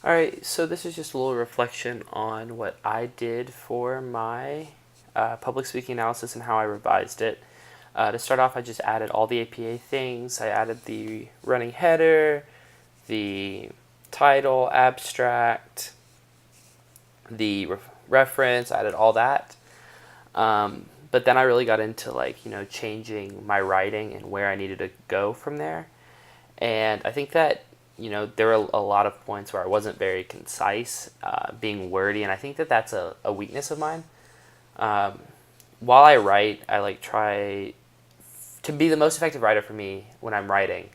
Alright, so this is just a little reflection on what I did for my public speaking analysis and how I revised it. To start off, I just added all the APA things. I added the running header, the title, abstract, the reference, I added all that. But then I really got into changing my writing and where I needed to go from there. And I think that there were a lot of points where I wasn't very concise, being wordy, and I think that that's a weakness of mine. Um, while I write, I try to be the most effective writer for me when I'm writing.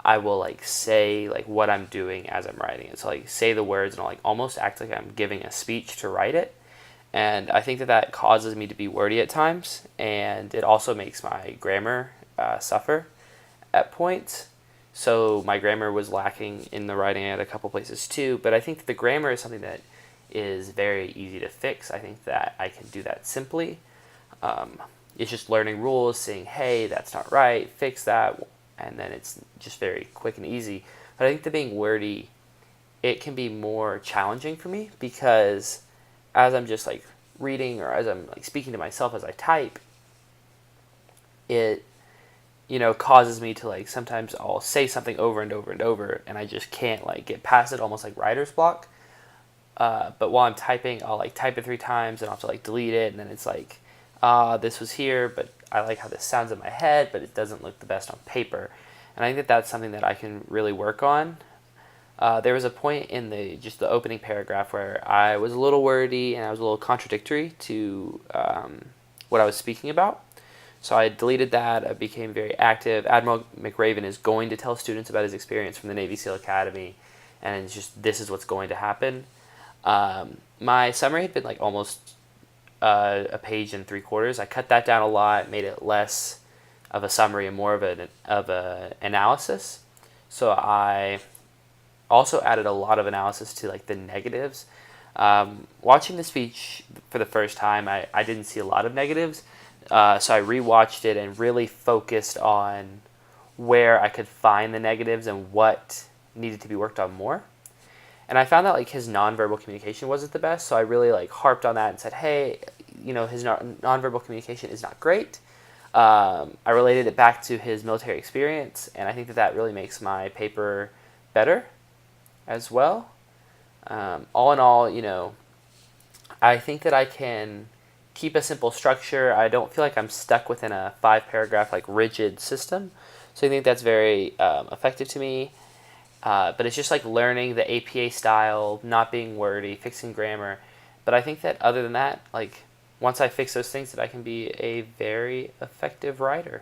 I will say what I'm doing as I'm writing it. So say the words and I'll almost act like I'm giving a speech to write it. And I think that that causes me to be wordy at times, and it also makes my grammar suffer at points. So my grammar was lacking in the writing at a couple places too, but I think that the grammar is something that is very easy to fix. I think that I can do that simply. Um, it's just learning rules, saying, hey, that's not right, fix that, and then it's just very quick and easy. But I think that being wordy, it can be more challenging for me because as I'm just reading or as I'm speaking to myself as I type, it causes me to sometimes I'll say something over and over and over and I just can't get past it, almost like writer's block. But while I'm typing, I'll type it 3 times and I'll have to delete it, and then it's this was here, but I like how this sounds in my head, but it doesn't look the best on paper. And I think that that's something that I can really work on. There was a point in the opening paragraph where I was a little wordy and I was a little contradictory to what I was speaking about. So I deleted that. I became very active. Admiral McRaven is going to tell students about his experience from the Navy SEAL Academy, and it's just this is what's going to happen. My summary had been almost a page and 3/4. I cut that down a lot, made it less of a summary and more of a analysis. So I also added a lot of analysis to the negatives. Watching the speech for the first time, I didn't see a lot of negatives. So I rewatched it and really focused on where I could find the negatives and what needed to be worked on more. And I found that his nonverbal communication wasn't the best, so I really harped on that and said, hey, his nonverbal communication is not great. I related it back to his military experience, and I think that that really makes my paper better as well. All in all, I think that I can keep a simple structure. I don't feel like I'm stuck within a 5-paragraph rigid system. So I think that's very effective to me. But it's just learning the APA style, not being wordy, fixing grammar. But I think that other than that, once I fix those things, that I can be a very effective writer.